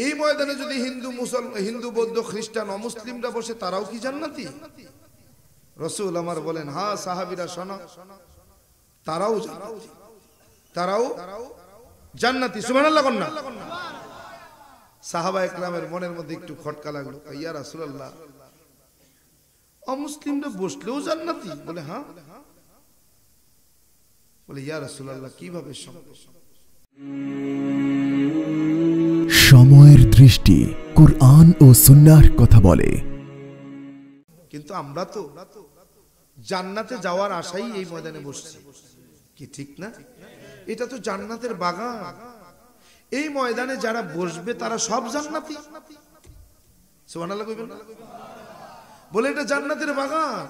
এই ময়দানে যদি হিন্দু বৌদ্ধ খ্রিস্টান অমুসলিমরা বসে তারাও কি জান্নাতি? রাসূল আমার বলেন হ্যাঁ সাহাবীরা শোনো, তারাও জান্নাতি। সুবহানাল্লাহ কন্না। সাহাবা একরামের মনের মধ্যে একটু খটকা লাগলো, ইয়া রাসূলুল্লাহ অমুসলিমরা বসলেও জান্নাতি? বলে হ্যাঁ। বলে ইয়া রাসূলুল্লাহ কিভাবে সম্ভব? সময়ের দৃষ্টি কুরআন ও সুন্নাহর কথা বলে, কিন্তু আমরা তো জান্নাতে যাওয়ার আশাই এই ময়দানে বসছি, কি ঠিক না? এটা তো জান্নাতের বাগান। এই ময়দানে যারা বসবে তারা সব জান্নাতি। সুবহানাল্লাহ কইবেন না? বলে এটা জান্নাতের বাগান,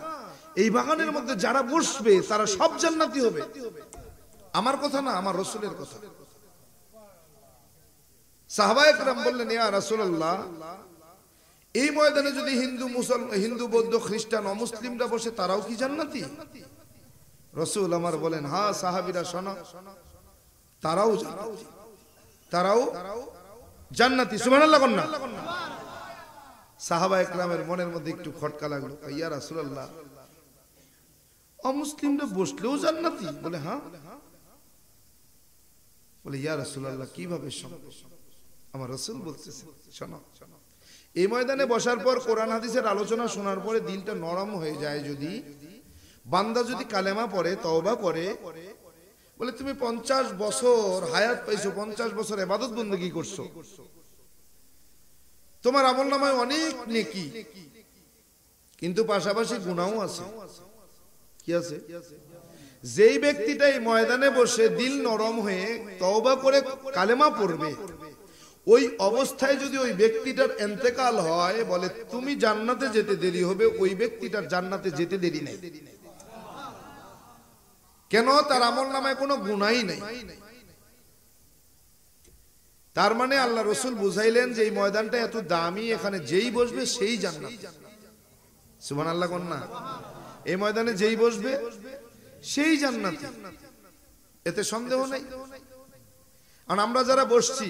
এই বাগানের মধ্যে যারা বসবে তারা সব জান্নাতি হবে। আমার কথা না, আমার রাসূলের কথা। সাহাবায়ে কেরাম বললেন ইয়া রাসূলুল্লাহ এই ময়দানে যদি হিন্দু বৌদ্ধ খ্রিস্টান অমুসলিমরা বসে তারাও কি জান্নাতি? রাসূল আমার বলেন হ্যাঁ সাহাবীরা শোনো, তারাও জান্নাতি। সুবহানাল্লাহ কন্না। সাহাবায়ে কেরামের মনের মধ্যে একটু খটকা লাগলো, ইয়া রাসূলুল্লাহ অমুসলিমরা বসলেও জান্নাতি? বলে হ্যাঁ। বলে ইয়া রাসূলুল্লাহ কিভাবে সম্ভব? আমার রাসূল বলতেছে শোনো, এই ময়দানে বসার পর কোরআন হাদিসের আলোচনা শোনার পরে দিলটা নরম হয়ে যায়, যদি বান্দা যদি কালেমা পড়ে, তওবা করে, বলে তুমি 50 বছর হায়াত পাইছো, 50 বছর ইবাদত বندگی করছো, তোমার আমলনামায় অনেক নেকি, কিন্তু পাশাপাশি গুনাহও আছে। কি আছে? যেই ব্যক্তিটা এই ময়দানে বসে দিল নরম হয়ে তওবা করে কালেমা পড়বে, ওই অবস্থায় যদি ওই ব্যক্তিটার ইন্তেকাল হয়, বলে তুমি জান্নাতে যেতে দেরি হবে, ওই ব্যক্তিটার জান্নাতে যেতে দেরি নাই। কেন? তার আমলনামায় কোনো গুনাহই নাই। তার মানে আল্লাহ রাসূল বুঝাইলেন যে এই ময়দানটা এত দামি, এখানে যেই বসবে সেই জান্নাত। সুবহানাল্লাহ কোন না? এই ময়দানে যেই বসবে সেই জান্নাতি, এতে সন্দেহ নাই। আর আমরা যারা বসছি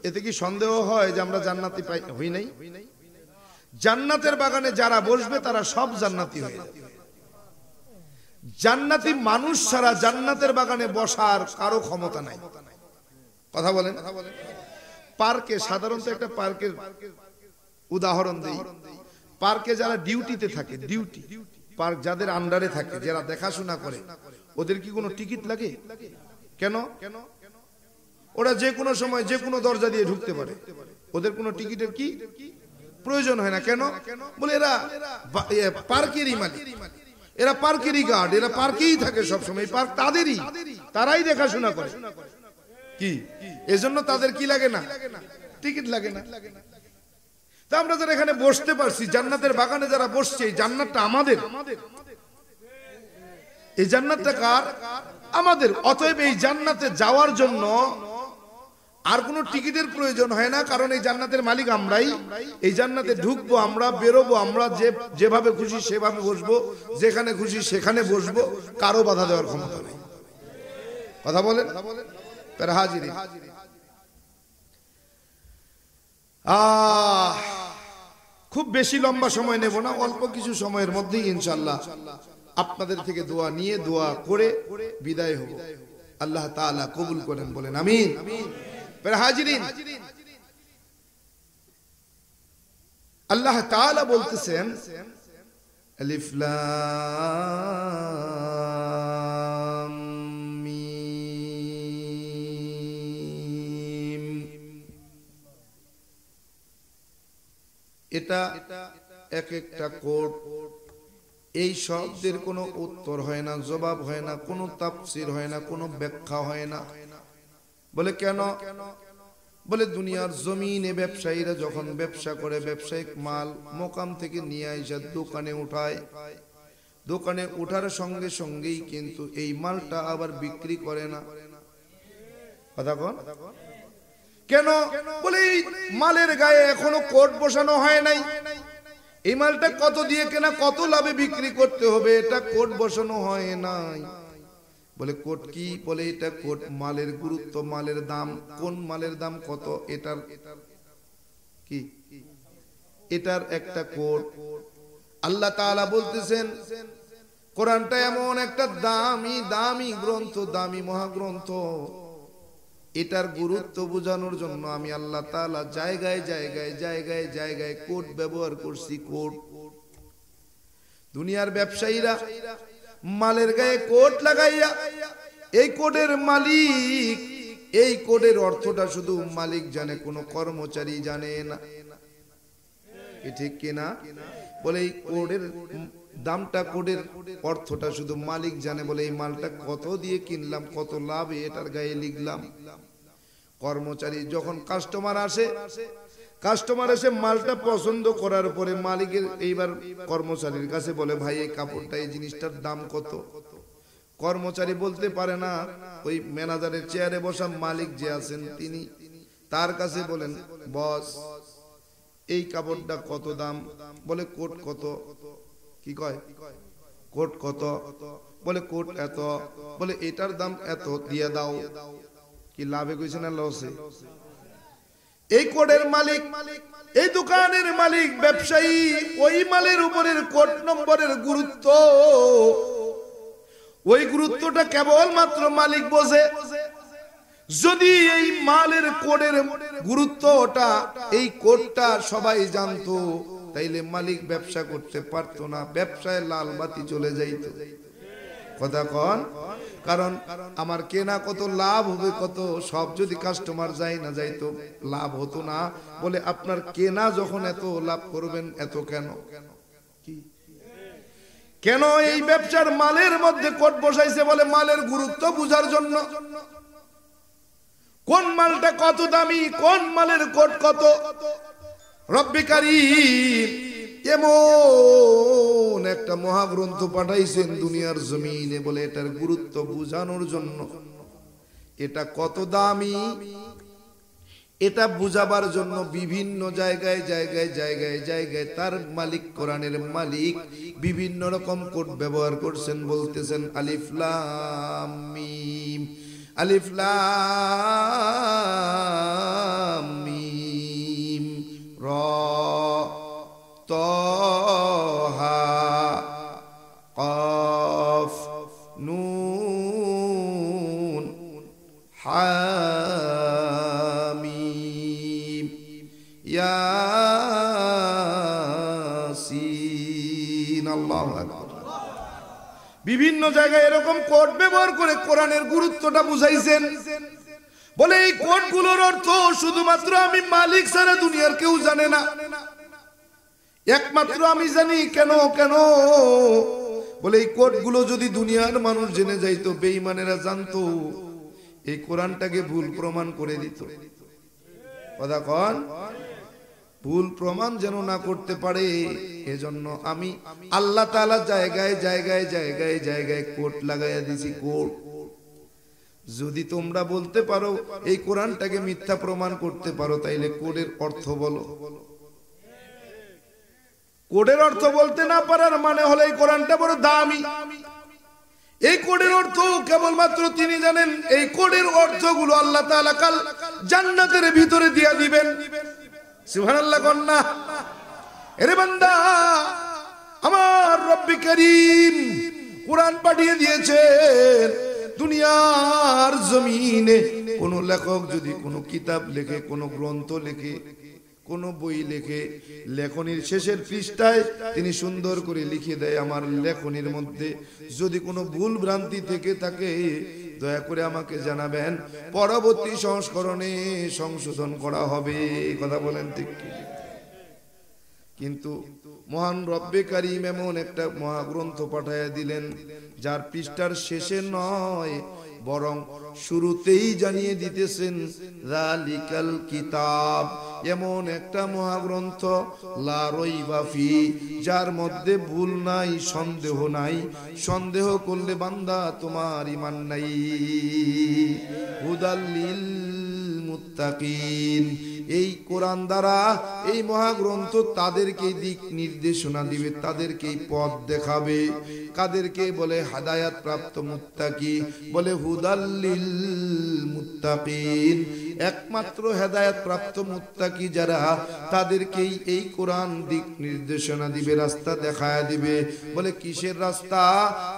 এতে কি সন্দেহ হয় যে আমরা জান্নাতি হই নাই? জান্নাতের বাগানে যারা বসবে তারা সব জান্নাতি হয়ে যাবে। জান্নাতি মানুষ ছাড়া জান্নাতের বাগানে বসার কারো ক্ষমতা নাই। কথা বলেন? পার্কে, সাধারণত একটা পার্কের উদাহরণ দেই, পার্কে যারা ডিউটিতে থাকে, ডিউটি পার্ক যাদের আন্ডারে থাকে, যারা দেখাশোনা করে, ওদের কি কোনো টিকিট লাগে? কেন? ওরা যে কোনো সময় যে কোনো দরজা দিয়ে ঢুকতে পারে, ওদের কোনো টিকিটের কি প্রয়োজন হয় না। কেন? বলে এরা পার্কেরই মালিক, এরা পার্কেরই গার্ড, এরা পার্কেই থাকে সবসময়, পার্ক তাদেরই, তারাই দেখাশোনা করে। কি এজন্য তাদের কি লাগে না? টিকিট লাগে না। তা আমরা যারা এখানে বসতে পারছি, জান্নাতের বাগানে যারা বসছে, এই জান্নাতটা আমাদের। এই জান্নাতটা কার? আমাদের। অতএব এই জান্নাতে যাওয়ার জন্য আর কোনো টিকিটের প্রয়োজন হয় না, কারণ এই জান্নাতের মালিক আমরাই। এই জান্নাতে ঢুকবো আমরা, বেরোবো আমরা, যেভাবে খুশি সেভাবে বসবো, যেখানে খুশি সেখানে বসবো, কারো বাধা দেওয়ার ক্ষমতা নেই। কথা বলেন? হাজির খুব বেশি লম্বা সময় নেব না, অল্প কিছু সময়ের মধ্যেই ইনশাআল্লাহ আপনাদের থেকে দোয়া নিয়ে, দোয়া করে বিদায় হব। আল্লাহ তাআলা কবুল করেন, বলেন আমিন। হাজিরিন, আল্লাহ তাআলা বলতেছেন আলিফ লাম মিম। এটা এক একটা কোড, এই শব্দের কোনো উত্তর হয় না, জবাব হয় না, কোনো তাফসীর হয় না, কোনো ব্যাখ্যা হয় না। বলে কেন? বলে দুনিয়ার জমিনে ব্যবসায়ীরা যখন ব্যবসা করে, ব্যবসায়িক মাল মোকাম থেকে নিয়ে এসে দোকানে উঠায়, দোকানে উঠার সঙ্গে সঙ্গেই কিন্তু এই মালটা আবার বিক্রি করে না। কথা কন? কেন? বলে এই মালের গায়ে এখনো কোড বসানো হয় নাই। এই মালটা কত দিয়ে কেনা, কত লাভে বিক্রি করতে হবে, এটা কোড বসানো হয় নাই। বলে কোড কি? বলে এটা কোড মালের গুরুত্ব, মালের দাম, কোন মালের দাম কত, এটার কি এটার একটা কোড। আল্লাহ তাআলা বলতেছেন কোরআনটা এমন একটা দামি দামি গ্রন্থ, দামি মহাগ্রন্থ, এটার গুরুত্ব বোঝানোর জন্য আমি আল্লাহ তাআলা জায়গায় জায়গায় জায়গায় জায়গায় কোড ব্যবহার করছি। কোড, দুনিয়ার ব্যবসায়ীরা মালের গায়ে কোড লাগাইয়া, এই কোডের মালিক, এই কোডের অর্থটা শুধু মালিক জানে, কোনো কর্মচারী জানে না। ঠিক কিনা? বলে এই কোডের দামটা, কোডের অর্থটা শুধু মালিক জানে। বলে এই মালটা কত দিয়ে কিনলাম, কত লাভে এটার গায়ে লিখলাম। কর্মচারী যখন কাস্টমার আসে, কাস্টমার এসে মালটা পছন্দ করার পরে মালিকের এইবার কর্মচারীর কাছে বলে, ভাই এই কাপড়টা, এই জিনিসটার দাম কত? কর্মচারী বলতে পারে না, ওই ম্যানেজারের চেয়ারে বসা মালিক যে আছেন তিনি তার কাছে বলেন, বস এই কাপড়টা কত দাম? বলে কোট কত? কি কয়? কোট কত? বলে কোট এত। বলে এটার দাম এত, দিয়ে দাও। কি লাভে কইছে না লসে? এই কোডের মালিক, এই দোকানের মালিক, ব্যবসায়ী, ওই মালের উপরের কোড নম্বরের গুরুত্ব, ওই গুরুত্বটা কেবল মাত্র মালিক বোঝে। যদি এই মালের কোডের গুরুত্বটা, এই কোডটা সবাই জানতো, তাইলে মালিক ব্যবসা করতে পারতো না, ব্যবসায় লাল বাতি চলে যাইতো। কথা কন? কারণ আমার কেনা কত, লাভ হবে কত, সব যদি কাস্টমার যাই না যাইতো লাভ হতো না। বলে আপনার কেনা যখন এত লাভ করবেন, এত কেন? কি কেন এই ব্যবসার মালের মধ্যে কোড বসাইছে? বলে মালের গুরুত্ব বুঝার জন্য। কোন মালটা কত দামি, কোন মালের কোড কত। রব্বে কারীম এমন একটা মহাগ্রন্থ পাঠাইছেন দুনিয়ার জমিনে, বলে এটার গুরুত্ব বুঝানোর জন্য। এটা কত দামি এটা বুঝাবার জন্য বিভিন্ন জায়গায় জায়গায় জায়গায় জায়গায় তার মালিক, কোরআনের মালিক, বিভিন্ন রকম কোড ব্যবহার করছেন। বলতেছেন আলিফ লাম মিম, আলিফ লাম মিম র ত হা কফ নুন হামিম ইয়াসিন। আল্লাহু আকবার। বিভিন্ন জায়গায় এরকম কোড ব্যবহার করে কোরআনের গুরুত্বটা বুঝাইছেন। বলে এই কোডগুলোর অর্থ শুধুমাত্র আমি মালিক ছাড়া দুনিয়ার কেউ জানে না, একমাত্র আমি জানি। কেন কেন? বলে এই কোডগুলো যদি দুনিয়ার মানুষ জেনে যাইতো, বেঈমানেরা জানতো, এই কোরআনটাকে ভুল প্রমাণ করে দিত। কথা কন? ভুল প্রমাণ যেন না করতে পারে, এজন্য আমি আল্লাহ তাআলা জায়গায় জায়গায় জায়গায় জায়গায় কোড লাগাইয়া দিছি। কোড যদি তোমরা বলতে পারো, এই কোরআনটাকে মিথ্যা প্রমাণ করতে পারো, তাইলে কোডের অর্থ বলো। কোডের অর্থ বলতে না পারার মানে হলো এই কোরআনটা বড় দামি। এই কোডের অর্থ কেবলমাত্র তিনি জানেন। এই কোডের অর্থগুলো আল্লাহ তাআলা কাল জান্নাতের ভিতরে দিয়া দিবেন। সুবহানাল্লাহ কন্না। এরে বান্দা, আমার রব্বে কারীম কোরআন পাঠিয়ে দিয়েছেন দুনিয়ার জমিনে। কোন লেখক যদি কোনো কিতাব লেখে, কোনো গ্রন্থ লেখে, কোন বই লেখে, লেখনির শেষের পৃষ্ঠায় তিনি সুন্দর করে লিখে দেয়, আমার লেখনির মধ্যে যদি কোনো ভুল ভ্রান্তি থেকে থাকে দয়া করে আমাকে জানাবেন, পরবর্তী সংস্করণে সংশোধন করা হবে। কথা বলেন ঠিক কি? কিন্তু মহান রব্বে কারীম এমন একটা মহাগ্রন্থ পাঠাইয়া দিলেন, যার পৃষ্ঠার শেষে নয় বরং শুরুতেই জানিয়ে দিতেছেন যালিকাল কিতাব, এমন একটা মহাগ্রন্থ লা রাইবা ফি, যার মধ্যে ভুল নাই, সন্দেহ নাই। সন্দেহ করলে বান্দা তোমার ঈমান নাই। হুদাল লিল মুত্তাকিন, এই কোরআন দ্বারা, এই মহাগ্রন্থ তাদেরকে দিক নির্দেশনা দিবে, তাদেরকেই পথ দেখাবে। কাদেরকে বলে? হাদায়াত প্রাপ্ত মুত্তাকি। বলে হুদাল লিল মুত্তাকিন, একমাত্র হেদায়েত প্রাপ্ত মুত্তাকি যারা, তাদেরকেই এই কোরআন দিক নির্দেশনা দিবে, রাস্তা দেখায় দিবে। বলে কিসের রাস্তা?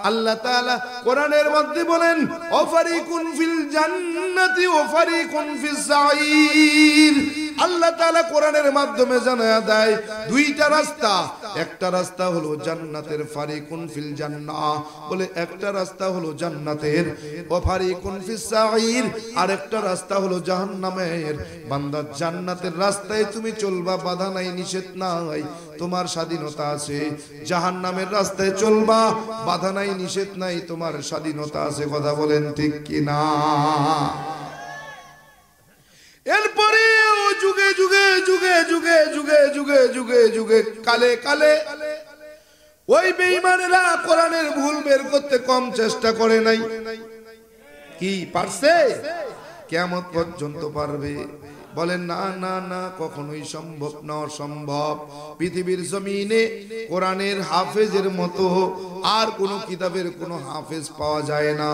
আল্লাহ তাআলা কোরআনের মধ্যে বলেন, ওয়াফারিকুন ফিল জান্নাতি ওয়াফারিকুন ফিস সাঈর। আল্লাহ তাআলা কোরআনের মাধ্যমে জানায়া দেয় দুইটা রাস্তা। একটা রাস্তা হলো জান্নাতের, ফারিকুন ফিল জান্নাহ, বলে একটা রাস্তা হলো জান্নাতের, ওয়া ফারিকুন ফিস সাঈর, আর একটা রাস্তা হলো জাহান্নামের। বান্দা, জান্নাতের রাস্তায় তুমি চলবা, বাধা নাই, নিষেধ নাই, তোমার স্বাধীনতা আছে। জাহান্নামের রাস্তায় চলবা, বাধা নাই, নিষেধ নাই, তোমার স্বাধীনতা আছে। কথা বলেন ঠিক কি না? এরপরে যুগে যুগে যুগে যুগে যুগে যুগে যুগে যুগে কালে কালে ওই বেঈমানেরা কোরআনের ভুল বের করতে কম চেষ্টা করে নাই। কি পারছে? কিয়ামত পর্যন্ত পারবে। বলেন না না না, কখনোই সম্ভব না, অসম্ভব। পৃথিবীর জমিনে কোরআনের হাফেজের মতো আর কোন কিতাবের কোন হাফেজ পাওয়া যায় না।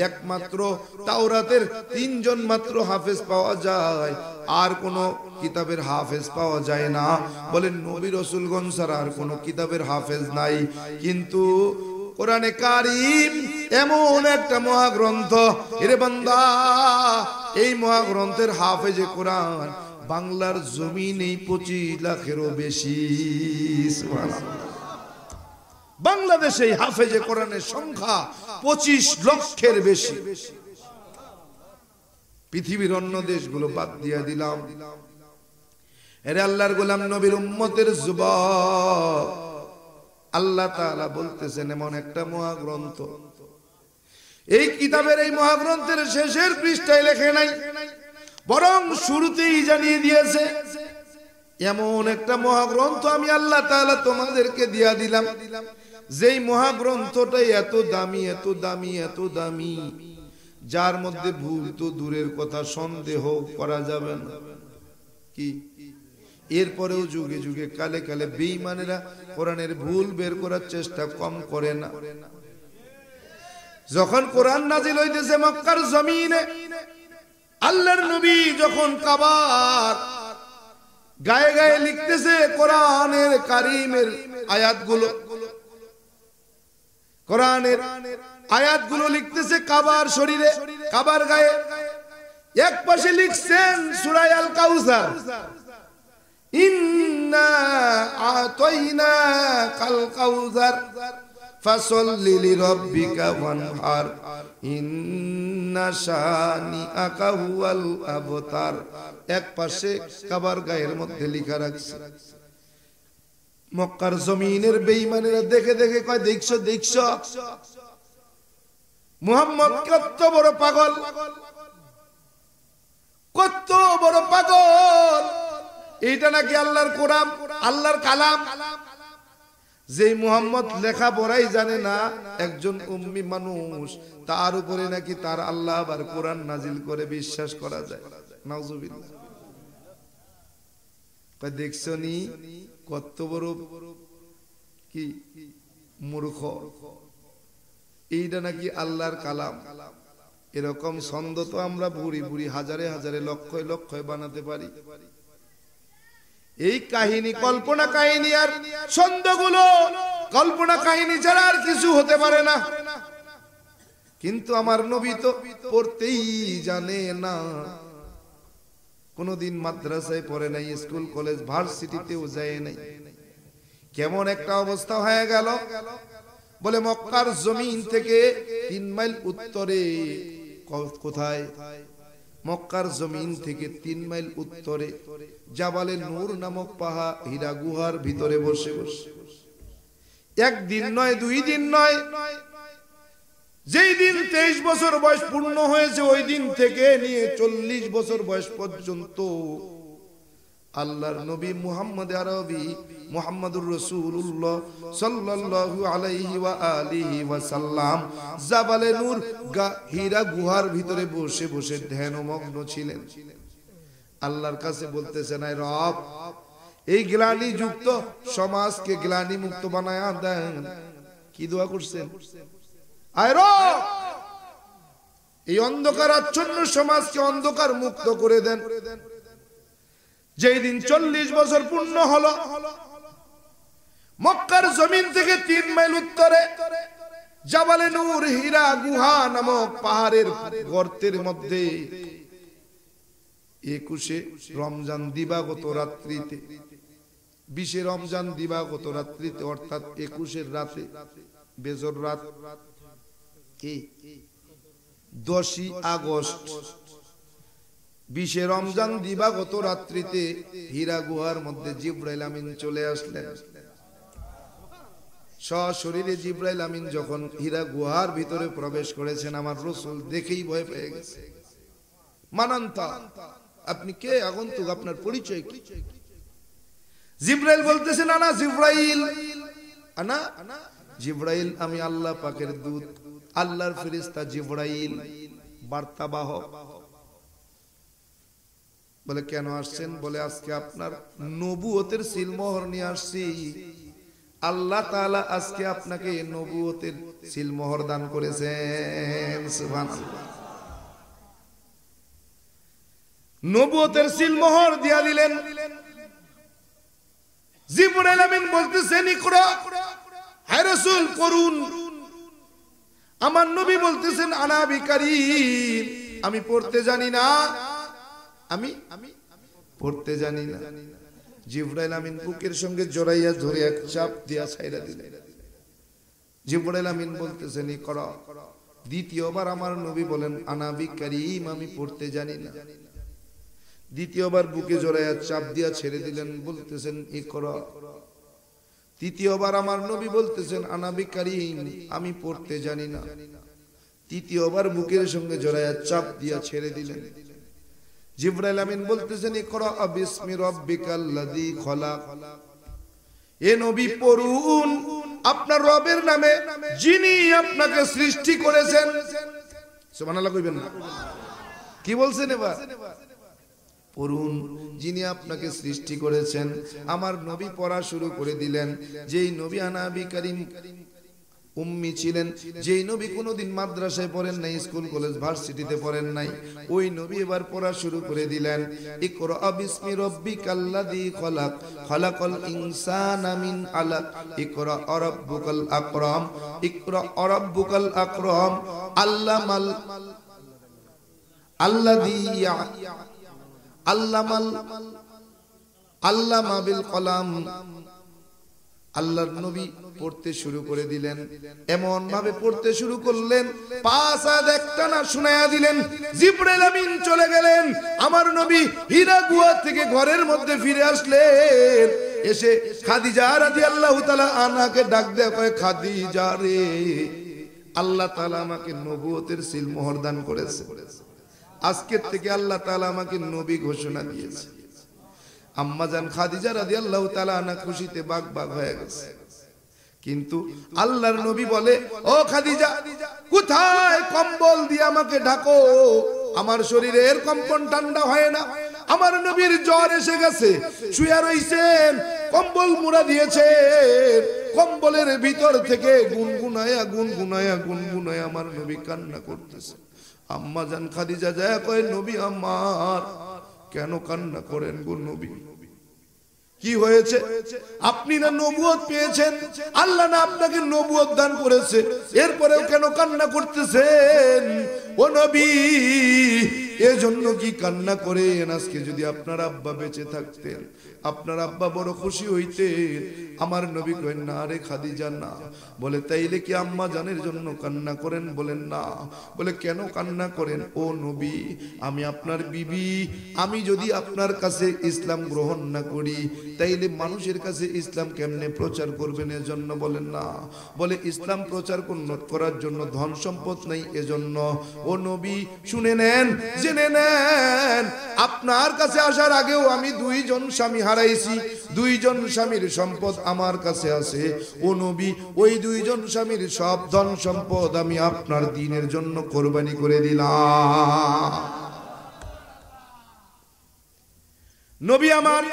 একমাত্র তাওরাতের 3 জন মাত্র হাফেজ পাওয়া যায়, আর কোন কিতাবের হাফেজ পাওয়া যায় না। বলেন নবী রাসূলগণ ছাড়া আর কোন কিতাবের হাফেজ নাই। কিন্তু কোরআনে কারীম এমন একটা মহাগ্রন্থ, এরে বান্দা, এই মহাগ্রন্থের হাফেজে কোরআন বাংলার জমিনে 25 লাখেরও বেশি। সুবহানাল্লাহ। বাংলাদেশে হাফেজে কোরআনের সংখ্যা 25 লক্ষের বেশি। পৃথিবীর অন্য দেশগুলো বাদ দিয়ে দিলাম। এরে আল্লাহর গোলাম, নবীর উম্মতের যুবক, আল্লাহ তাআলা বলতেছেন এমন একটা মহাগ্রন্থ, এই কিতাবের এই মহাগ্রন্থের শেষের পৃষ্ঠায় লেখে নাই, বরং শুরুতেই জানিয়ে দিয়েছে এমন একটা মহাগ্রন্থ আমি আল্লাহ তাআলা তোমাদেরকে দিয়া দিলাম, যেই মহাগ্রন্থটা এত দামি, এত দামি, এত দামি, যার মধ্যে ভুল তো দূরের কথা, সন্দেহ করা যাবে না। কি? এরপরেও যুগে যুগে কালে কালে বেঈমানেরা কোরআনের ভুল বের করার চেষ্টা কম করে না। যখন কোরআন নাজিল হইতেছে মক্কার জমিনে, আল্লাহর নবী যখন কাবার গায়ে গায়ে লিখতেছে কোরআনের কারীমের আয়াতগুলো, কোরআনের আয়াতগুলো লিখতেছে কাবার শরীরে, কাবার গায়ে। এক পাশে লিখছেন সূরা আল কাউসার, ইন্না আতাইনাকাল কাউসার ফাসাল্লি লিরাব্বিকা ওয়ানহার ইন্না শানিআকা হুয়াল আবতার। এক পাশে কাবার গায়ের মধ্যে লেখা রাখছে। মক্কার জমিনের বেঈমানেরা দেখে দেখে কয়, দেখছো দেখছো মুহাম্মদ কত বড় পাগল, কত বড় পাগল। এইটা নাকি আল্লাহর কোরআন, আল্লাহর কালাম। যে মুহাম্মদ লেখা পড়াই জানে না, একজন উম্মি মানুষ, তার উপরে নাকি তার আল্লাহ আবার কোরআন নাজিল করে বিশ্বাস করা যায়। নাউজুবিল্লাহ। দেখছো নি কত বড় কি মূর্খ। এইটা নাকি আল্লাহর কালাম। এরকম ছন্দ তো আমরা বুড়ি বুড়ি হাজারে হাজারে লক্ষে লক্ষে বানাতে পারি। এই কাহিনী কল্পনা কাহিনী, আর ছন্দগুলো কল্পনা কাহিনী ছাড়া আর কিছু হতে পারে না। কিন্তু আমার নবী তো পড়তেই জানে না, কোনদিন মাদ্রাসায় পড়ে নাই, স্কুল কলেজ ভার্সিটিতেও যায় নাই। কেমন একটা অবস্থা হয়ে গেল, বলে মক্কার জমিন থেকে 3 মাইল উত্তরে, কোথায়? মক্কার জমিন থেকে 3 মাইল উত্তরে জাবালে নূর নামক পাহাড় হীরা গুহার ভিতরে বসে বসে, একদিন নয়, 2 দিন নয়, যেই দিন 23 বছর বয়স পূর্ণ হয়েছে, ওই দিন থেকে নিয়ে 40 বছর বয়স পর্যন্ত আল্লাহর নবী মুহাম্মদ আরবি মুহাম্মদুর রাসূলুল্লাহ সাল্লাল্লাহু আলাইহি ওয়া আলিহি ওয়া সাল্লাম জাবালে নূর হীরা গুহার ভিতরে বসে বসে ধ্যানমগ্ন ছিলেন। আল্লাহর কাছে বলতেছেন, আয় রব, এই গ্লানি যুক্ত সমাজকে গ্লানি মুক্ত বানায়া দেন। কি দোয়া করছেন? আয় রব, এই অন্ধকার আচ্ছন্ন সমাজকে অন্ধকার মুক্ত করে দেন। যেই দিন 40 বছর পূর্ণ হলো, মক্কার জমিন থেকে 3 মাইল উত্তরে জাবালে নূর হীরা গুহা নামক পাহাড়ের গর্তের মধ্যে 21 রমজান দিবাগত রাত্রিতে, 20 রমজান দিবাগত রাত্রিতে অর্থাৎ 21 রাতে, বেজর রাত কি 10 আগস্ট 20 রমজান দিবাগত রাত্রিতে হীরা গুহার মধ্যে জিবরাইল আমিন চলে আসলেন। সশরীরে জিবরাইল আমিন যখন হীরা গুহার ভিতরে প্রবেশ করেছেন, আমার রাসূল দেখেই ভয় পেয়ে গেছে। মানান্তা, আপনি কে? আগন্তুক, আপনার পরিচয় কি? জিবরাইল বলতেছেন, আনা জিবরাইল, আনা জিবরাইল, আমি আল্লাহ পাকের দূত, আল্লাহর ফেরেশতা জিবরাইল, বার্তাবাহক। বলে কেন আসছেন? বলে আজকে আপনার নবুয়তের সিলমোহর নিয়ে আসছি। আল্লাহ তাআলা আজকে আপনাকে নবুয়তের সিলমোহর দান করেছেন। সুবহানাল্লাহ। নবুয়তের সিলমোহর দিয়া দিলেন। জিবরাইল আমিন বলতেছেন, ইকরা, হে রাসূল করুন। আমার নবী বলতেছেন, আনা বিকারীম, আমি পড়তে জানি না, আমি পড়তে জানি না। জিবরাইল আমিন বুকের সঙ্গে জড়াইয়া ধরে এক চাপ দিয়া ছাইরা দিলেন। জিবরাইল আমিন বলতেছেন, ইকরা। দ্বিতীয়বার আমার নবী বলেন, আনা বিকারীম, আমি পড়তে জানি না। দ্বিতীয়বার বুকে জড়াইয়া চাপ দিয়া ছেড়ে দিলেন, বলতেছেন, ইকরা। তৃতীয়বার আমার নবী বলতেছেন, আনা বিকারীম, আমি পড়তে জানি না। তৃতীয়বার বুকের সঙ্গে জড়াইয়া চাপ দিয়া ছেড়ে দিলেন। জিবরাইল আমিন বলতেছেন, ইকরা বিসমি রাব্বিকাল্লাযী খলাক। এ নবী পড়ুন আপনার রবের নামে, যিনি আপনাকে সৃষ্টি করেছেন। সুবহানাল্লাহ কইবেন না? কি বলছেন এবার? পড়ুন, যিনি আপনাকে সৃষ্টি করেছেন। আমার নবী পড়া শুরু করে দিলেন। যেই নবী আনা বিকারীম উম্মি ছিলেন, যেই নবী কোনোদিন মাদ্রাসায় পড়েন নাই, স্কুল কলেজ ভার্সিটিতে পড়েন নাই, ওই নবী এবার পড়া শুরু করে দিলেন। ইকরা বিসমি রাব্বিকাল্লাযী খলাক, খলাকাল ইনসানা মিন আলাক, ইকরা রাব্বুকাল আকরাম, ইকরা রাব্বুকাল আকরাম, আল্লামাল আল্লাযী আল্লামা বিল কলাম। আল্লাহর নবী পড়তে শুরু করে দিলেন। এমন ভাবে পড়তে শুরু করলেন, 5 আয়াত একটানা শুনায়া দিলেন। জিবরাইল আমিন চলে গেলেন। আমার নবী হীরা গুহা থেকে ঘরের মধ্যে ফিরে আসলেন। এসে খাদিজা রাদিয়াল্লাহু তাআলা আনহাকে ডাক দেয়া কয়, খাদিজা রে, আল্লাহ তাআলা আমাকে নবুয়তের সিলমোহর দান করেছে। আজকের থেকে আল্লাহ তাআলা আমাকে নবী ঘোষণা দিয়েছে। আম্মা জান খাদিজা রাদিয়াল্লাহু তাআলা আনহা খুশিতে বাগ হয়ে গেছে। কিন্তু আল্লাহর নবী বলে, ও খাদিজা, কোথায় কম্বল দিয়ে আমাকে ঢাকো, আমার শরীরের কম্পন ঠান্ডা হয় না। আমার নবীর জ্বর এসে গেছে, শুয়ে রইছেন, কম্বল মুড়া দিয়েছেন। কম্বলের ভিতর থেকে গুনগুনায়া আমার নবী কান্না করতেছে। আম্মা জান খাদিজা যায় কয়, নবী আমার, কেন কান্না করেন গো নবী? কি হয়েছে? আপনি না নবুয়ত পেয়েছেন, আল্লাহ না আপনাকে নবুয়ত দান করেছে, এরপরেও কেন কান্না করতেছেন ও নবী? এজন্য কি কান্না করেন? আজকে যদি আপনার আব্বা বেঁচে থাকতেন, আপনার আব্বা বড় খুশি হইতেন। আমার নবী কইন, না রে খাদিজা না। বলে, তাইলে কি আম্মা জানের জন্য কান্না করেন? বলেন না। বলে, কেন কান্না করেন? ও নবী, আমি আপনার বিবি, আমি যদি আপনার কাছে ইসলাম গ্রহণ না করি, তাইলে মানুষের কাছে ইসলাম কেমনে প্রচার করবেন? এজন্য। বলেন না। বলে, ইসলাম প্রচার করার জন্য ধন সম্পদ নেই, এজন্য। ও নবী, শুনে নেন, জেনে নেন, আপনার কাছে আসার আগেও আমি 2 জন স্বামী হারাইছি, 2 জন স্বামীর সম্পদ আমার কাছে আছে। ও নবী, ওই 2 জন স্বামীর সব ধন সম্পদ আমি আপনার দ্বীনের জন্য কোরবানি করে দিলাম। নবী আমার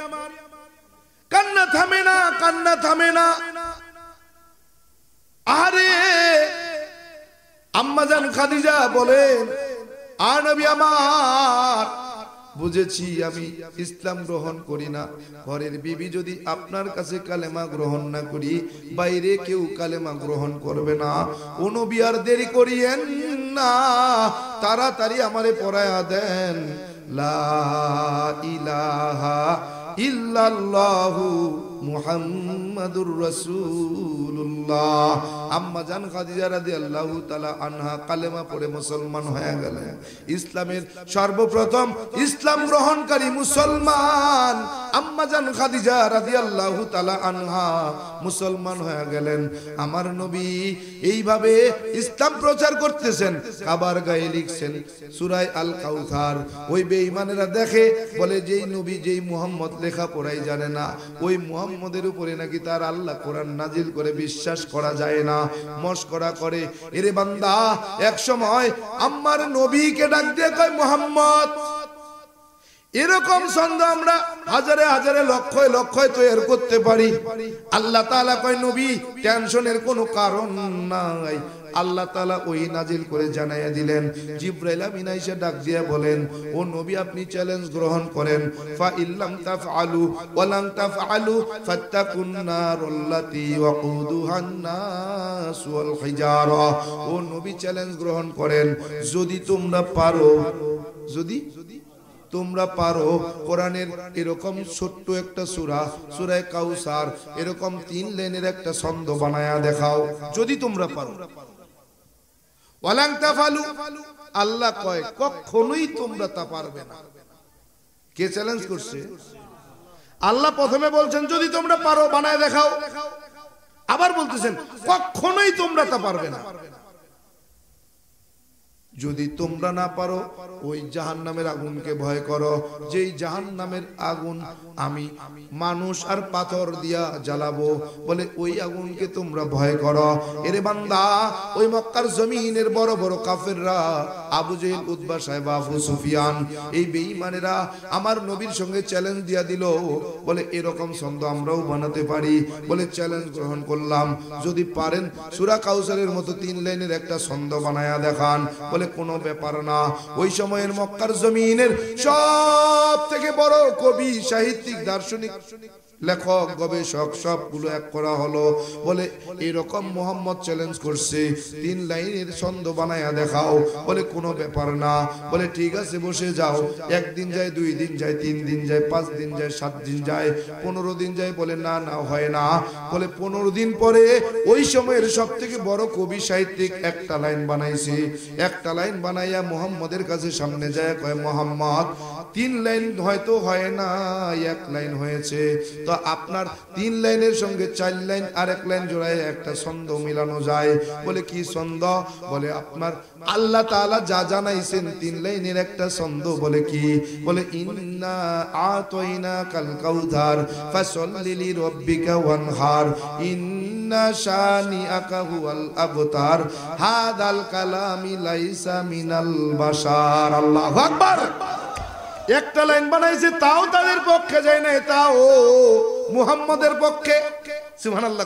কান্না থামে না, কান্না থামে না। আরে আম্মা জান খাদিজা বলেন, আর নবী আমার বুঝেছি আমি ইসলাম গ্রহণ করি না, ঘরের বিবি যদি আপনার কাছে কালেমা গ্রহণ না করি বাইরে কেউ কালেমা গ্রহণ করবে না। ও নবী আর দেরি করিয়েন না, তাড়াতাড়ি আমারে পড়ায়া দেন লা ইলাহা ইল্লাল্লাহু মুহাম্মাদুর রাসূলুল্লাহ। আম্মা জান খাদিজা রাদিয়াল্লাহু তাআলা আনহা কালেমা পড়ে মুসলমান হয়ে গেলেন। ইসলামের সর্বপ্রথম ইসলাম গ্রহণকারী মুসলমান আম্মা জান খাদিজা রাদিয়াল্লাহু তাআলা আনহা মুসলমান হয়ে গেলেন। আমার নবী এইভাবে ইসলাম প্রচার করতেছেন, কাবার গায়ে লিখছেন সূরা আল কাউসার। ওই বেঈমানেরা দেখে বলে যেই নবী যেই মুহাম্মদ লেখা পড়াই জানে না, ওই মুহাম্মদের উপরে নাকি তার আল্লাহ কোরআন নাজিল করে বিশ্বাস করা যায় না, মশকরা করে। এরে বান্দা, এক সময় আম্মার নবীকে ডাক দিয়ে কয় মুহাম্মদ। এরকম ছন্দ আমরা হাজারে হাজারে লক্ষয় লক্ষয় তৈরি করতে পারি। আল্লাহ তাআলা কয় নবী টেনশনের কোনো কারণ নাই। আল্লাহ তাআলা ওই নাজিল করে জানাইয়া দিলেন। জিবরাইল আমিন আইসা ডাক দিয়া বলেন, ও নবী আপনি চ্যালেঞ্জ গ্রহণ করেন। ফা ইল্লাম তাফআলু ওয়া লাম তাফআলু ফাত্তাকুন নারুল্লাতী ওয়াকুদুহান নাস ওয়াল হিজারা। ও নবী চ্যালেঞ্জ গ্রহণ করেন, যদি তোমরা পারো, যদি তোমরা পারো কোরআনের এরকম ছোট্ট একটা সূরা, সূরা কাউসার, এরকম 3 লাইনের একটা ছন্দ বানায়া দেখাও, যদি তোমরা পারো। ওয়ালাং তাফালু, আল্লাহ কয় কখনোই তোমরা তা পারবে না। কে চ্যালেঞ্জ করছে? আল্লাহ প্রথমে বলছেন যদি তোমরা পারো বানায় দেখাও, আবার বলতেছেন কখনোই তোমরা তা পারবে না। যদি তোমরা না পারো ওই জাহান্নামের আগুনকে ভয় করো, যেই জাহান্নামের আগুন আমি মানুষ আর পাথর দিয়া জ্বালাবো, বলে ওই আগুনকে তোমরা ভয় করো। এরে বান্দা, ওই মক্কার জমিনের বড় বড় কাফেররা, আবু জেহেল, উতবা, সাইবা, আবু সুফিয়ান, এই বেঈমানেরা আমার নবীর সঙ্গে চ্যালেঞ্জ দিয়া দিল, বলে এরকম ছন্দ আমরাও বানাতে পারি। বলে চ্যালেঞ্জ গ্রহণ করলাম, যদি পারেন সূরা কাউসারের মতো 3 লাইনের একটা ছন্দ বানায়া দেখান। বলে কোনো ব্যাপার না। ওই সময়ের মক্কার জমিনের সব থেকে বড় কবি, সাহিত্যিক, দার্শনিক, লেখক, গবেষক সবগুলো এক করা হলো। বলে এরকম মোহাম্মদ চ্যালেঞ্জ করছে, 3 লাইনের ছন্দ বানায়া দেখাও। বলে কোনো ব্যাপার না। বলে ঠিক আছে বসে যাও। 1 দিন যায়, 2 দিন যায়, 3 দিন যায়, 5 দিন যায়, 7 দিন যায়, 15 দিন যায়। বলে না না হয় না। বলে 15 দিন পরে ওই সময়ের সব থেকে বড় কবি, সাহিত্যিক একটা লাইন বানাইছে। একটা লাইন বানাইয়া মোহাম্মদের কাছে সামনে যায়, কয় মোহাম্মদ 3 লাইন হয়তো হয় না, 1 লাইন হয়েছে, তো আপনার 3 লাইনের সঙ্গে 4 লাইন আর 1 লাইন জোড়ায় একটা ছন্দ মিলানো যায়। বলে কি ছন্দ? বলে আপনার আল্লাহ তাআলা যা জানাইছেন 3 লাইনের একটা ছন্দ। বলে কি? বলে ইন্না আতাইনাকাল কাউসার ফাসাল্লি লিরাব্বিকা ওয়ানহার ইন্না শানিআকা হুয়াল আবতার হাদাল কালামি লাইসা মিনাল বাশার। আল্লাহু আকবার। একটা লাইন বানাইছে, তাও তাদের পক্ষে যায় না, তাও মুহাম্মদের পক্ষে। সুবহানাল্লাহ।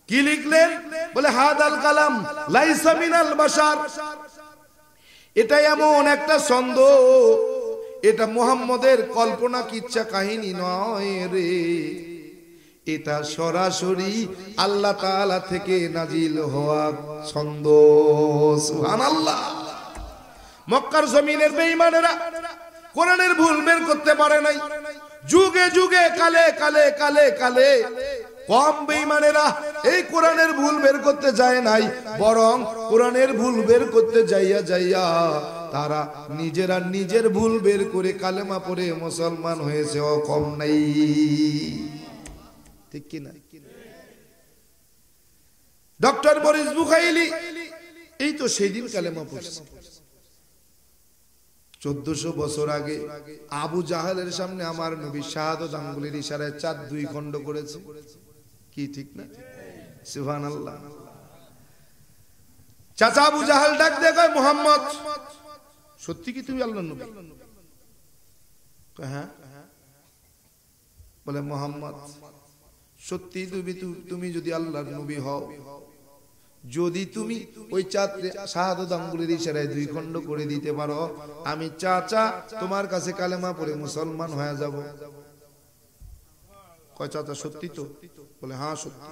কি লিখলেন? বলে হাদাল কালাম লাইসা মিনাল বাশার। এটা এমন একটা ছন্দ, এটা মুহাম্মদের কল্পনা কিচ্ছা কাহিনী নয় রে, এটা সরাসরি আল্লাহ তাআলা থেকে নাজিল হওয়া ছন্দ। সুবহানাল্লাহ। মক্কার জমিনের বেঈমানেরা কোরআনের ভুল বের করতে পারে নাই। যুগে যুগে কালে কালে কালে কালে কম বেঈমানেরা এই কোরআনের ভুল বের করতে যায় নাই, বরং কোরআনের ভুল বের করতে যাইয়া যাইয়া তারা নিজেরা নিজের ভুল বের করে কালেমা পড়ে মুসলমান হয়েছে। ও কম নাই, ঠিক কি না? ডক্টর মরিস বুখাইলি এই তো সেদিন কালেমা পড়ছে। 1400 বছর আগে আবু জাহেলের সামনে আমার নবী শাহাদাত আঙ্গুলের ইশারায় 4 2 খণ্ড করেছে। কি ঠিক না? সুবহানাল্লাহ। চাচা আবু জাহেল ডাক দিয়ে কয় মুহাম্মদ সত্যি কি তুমি আল্লাহর নবী? হ্যাঁ। বলে মুহাম্মদ সত্যি তুমি যদি আল্লাহর নবী হও, যদি তুমি ওই চাঁদকে শাহাদাত আঙ্গুলের ইশারায় দুই খণ্ড করে দিতে পারো, আমি চাচা তোমার কাছে কালেমা পড়ে মুসলমান হয়ে যাব। কয় চাচা সত্যি তো? বলে হ্যাঁ সত্যি।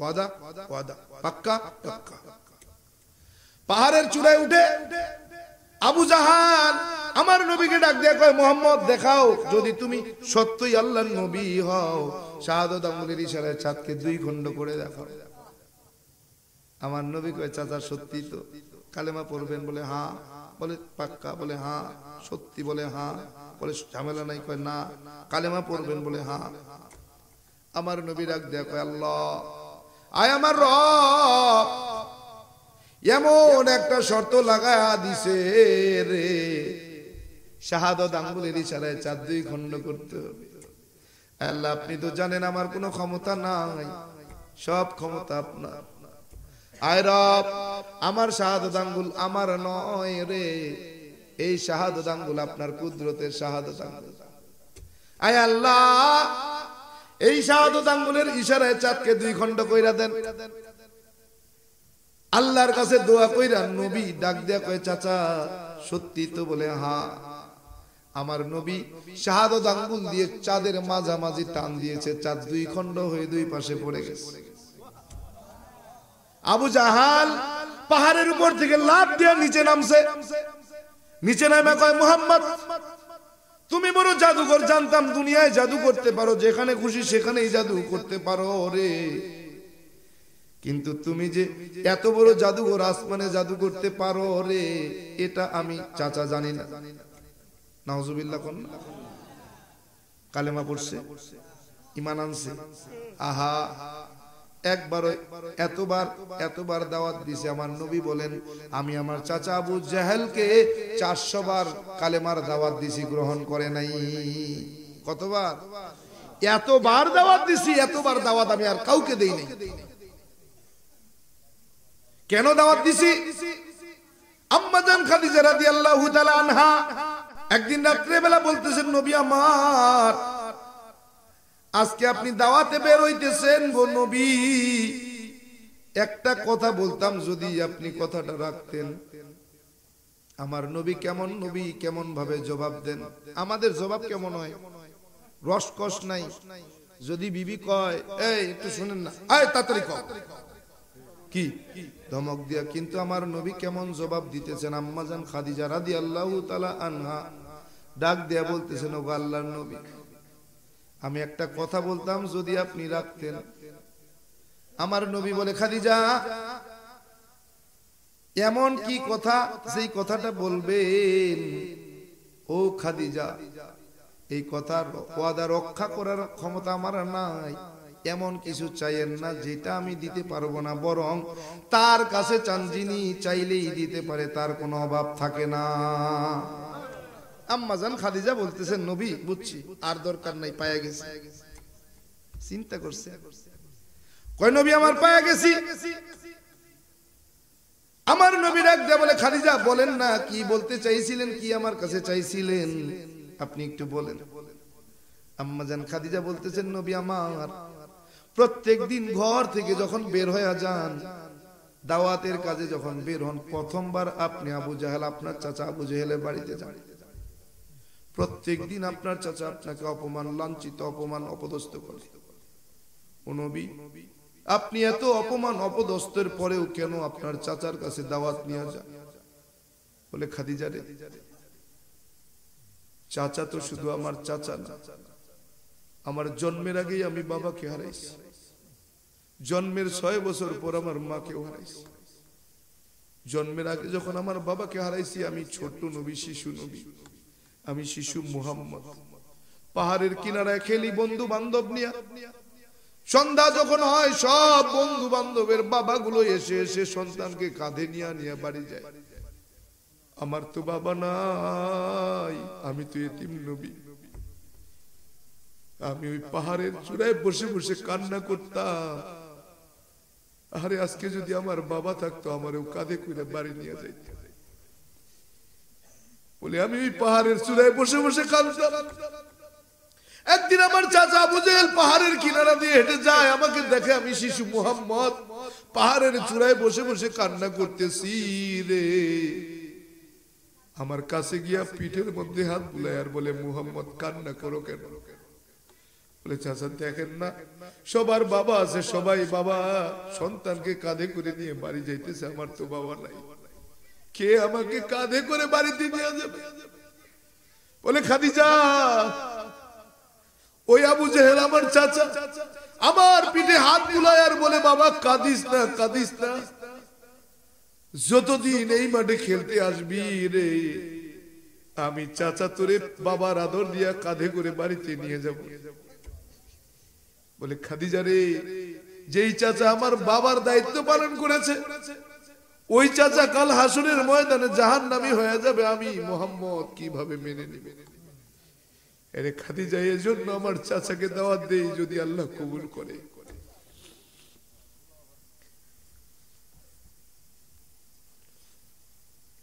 ওয়াদা? ওয়াদা। পাক্কা? পাক্কা। পাহাড়ের চূড়ায় উঠে আবু জাহাল আমার নবীকে ডাক দিয়ে কয়, মুহাম্মদ দেখাও যদি তুমি সত্যই আল্লাহর নবী হও, শাহাদাত আঙ্গুলের ইশারায় চাঁদকে দুই খণ্ড করে দেখাও। আমার নবী কয়, চাচা সত্যি তো? কালেমা পড়বেন? বলে হ্যাঁ। বলে পাক্কা? বলে হ্যাঁ। সত্যি? বলে হ্যাঁ। বলে ঝামেলা নাই? কয় না। কালেমা পড়বেন? বলে হ্যাঁ। আমার নবী ডাক দেয়া কয়, আল্লাহ আয় আমার রব এমন একটা শর্ত লাগায়া দিছে রে, শাহাদাত আঙ্গুলের ইশারায় চাঁদ দুই খণ্ড করতে হবে। আল্লাহ আপনি তো জানেন আমার কোনো ক্ষমতা নাই, সব ক্ষমতা আপনার। আয় রব আমার শাহাদাত আঙ্গুল আমার নয় রে, এই শাহাদাত আঙ্গুল আপনার কুদরতের শাহাদাত আঙ্গুল। আয় আল্লাহ এই শাহাদাত আঙ্গুলের ইশারায় চাঁদকে দুই খণ্ড কইরা দেন। আল্লাহর কাছে দোয়া কইরা নবী ডাক দেয়া কয়, চাচা সত্যি তো? বলে হ্যাঁ। আমার নবী শাহাদাত আঙ্গুল দিয়ে চাঁদের মাঝামাঝি টান দিয়েছে, চাঁদ দুই খণ্ড হয়ে দুই পাশে পড়ে গেছে। আবু জাহাল পাহাড়ের উপর থেকে লাফ দিয়ে নিচে নামছে। নিচে নামে কয়, মুহাম্মদ তুমি বড় জাদুকর, জানতাম দুনিয়ায় জাদু করতে পারো, যেখানে খুশি সেখানেই জাদু করতে পারো রে, কিন্তু তুমি যে এত বড় জাদুকর, আসমানে জাদু করতে পারো রে, এটা আমি চাচা জানি না। নাউজুবিল্লাহ কোন কালেমা পড়ছে, ঈমান আনছে। আহা একবার এতবার দাওয়াত দিছে। আমার নবী বলেন, আমি আমার চাচা আবু জাহেলকে 400 বার কালেমার দাওয়াত দিছি, গ্রহণ করে নাই। কতবার? এতবার দাওয়াত দিছি, এতবার দাওয়াত আমি আর কাউকে দেই নাই। কেন দাওয়াত দিছি? আম্মা জান খাদিজা রাদিয়াল্লাহু তাআলা আনহা একদিন রাত্রে বেলা বলতেছেন, নবী আমার আজকে আপনি দাওয়াতে বের হইতেছেন গো নবী, একটা কথা বলতাম যদি আপনি কথাটা রাখতেন। আমার নবী কেমন নবী, কেমন ভাবে জবাব দেন। আমাদের জবাব কেমন হয়? রসকস নাই। যদি বিবি কয় এই একটু শুনেন না, আয় তাড়াতাড়ি কও, কি ধমক দিয়া। কিন্তু আমার নবী কেমন জবাব দিতেছেন। আম্মা জান খাদিজা রাদিয়াল্লাহু তাআলা আনহা ডাক দিয়া বলতেছেন, ওগো আল্লাহর নবী, আমি একটা কথা বলতাম যদি আপনি রাখতেন। আমার নবী বলে, খাদিজা এমন কি কথা যেই কথাটা বলবেন? ও খাদিজা এই কথার ওয়াদা রক্ষা করার ক্ষমতা আমার নাই। এমন কিছু চাইেন না যেটা আমি দিতে পারবো না, বরং তার কাছে চান যিনি চাইলেই দিতে পারে, তার কোনো অভাব থাকে না। আম্মা জান খাদিজা বলতেছেন, নবী বুঝছি, আর দরকার নাই, পায়া গেছি। চিন্তা করছে, কয় নবী আমার পায়া গেছি। আমার নবী ডাক দেয়া বলে, খাদিজা বলেন না কি বলতে চাইছিলেন, কি আমার কাছে চাইছিলেন, আপনি একটু বলেন। আম্মা জান খাদিজা বলতেছেন, নবী আমার প্রত্যেক দিন ঘর থেকে যখন বের হয়ে যান, দাওয়াতের কাজে যখন বের হন, প্রথমবার আপনি আবু জাহেল আপনার চাচা আবু জাহেলের বাড়িতে যান। প্রত্যেক দিন আপনার চাচা আপনাকে অপমান, লাঞ্ছিত, অপমান, অপদস্থ করে। ও নবী আপনি এত অপমান অপদস্থের পরেও কেন আপনার চাচার কাছে দাওয়াত নিয়ে যান? বলে, খাদিজা রে, চাচা তো শুধু আমার চাচা না, আমার জন্মের আগেই আমি বাবাকে হারাইছি, জন্মের 6 বছর পর আমার মাকেও হারাইছি। জন্মের আগে যখন আমার বাবাকে হারাইছি আমি ছোট্ট নবী, শিশু নবী, আমি শিশু মুহাম্মদ। পাহাড়ের কিনারায় খেলি বন্ধু বান্ধব নিয়ে। সন্ধ্যা যখন হয় সব বন্ধু বান্ধবের বাবাগুলো এসে এসে সন্তানকে কাঁধে নিয়ে নিয়ে বাড়ি যায়। আমার তো বাবা নাই, আমি তো এতিম নবী। আমি ওই পাহাড়ের চূড়ায় বসে বসে কান্না করতাম, আরে আজকে যদি আমার বাবা থাকতো আমারও কাঁধে করে বাড়ি নিয়ে যাইত। বলে আমি ওই পাহাড়ের চূড়ায় বসে বসে কাঁদতাম। একদিন আমার চাচা আবু জাহেল পাহাড়ের কিনারা দিয়ে হেঁটে যায়, আমাকে দেখে আমি শিশু মুহাম্মদ পাহাড়ের চূড়ায় বসে বসে কান্না করতেছি রে। আমার কাছে গিয়া পিঠের মধ্যে হাত বুলায় আর বলে, মুহাম্মদ কান্না করো কেন? বলে, চাচা দেখেন না, সবার বাবা আছে, সবাই বাবা সন্তানকে কাঁধে করে নিয়ে বাড়ি যাইতেছে, আমার তো বাবা নাই, কে আমাকে কাঁধে করে বাড়িতে নিয়ে যাবে? বলে, খাদিজা, ওই আবু জেহেল আমার চাচা আমার পিঠে হাত বুলায় আর বলে, বাবা কাঁদিস না, কাঁদিস না, যতদিন এই মাঠে খেলতে আসবি রে, আমি চাচা তোরে বাবার আদর দিয়া কাঁধে করে বাড়িতে নিয়ে যাব। বলে, খাদিজা রে, যেই চাচা আমার বাবার দায়িত্ব পালন করেছে, ওই চাচা কাল হাসরের ময়দানে জাহান্নামী হয়ে যাবে, আমি মুহাম্মদ কিভাবে মেনে নিব? আরে খাদিজা, এর জন্য আমার চাচাকে দাওয়াত দেই, যদি আল্লাহ কবুল করে।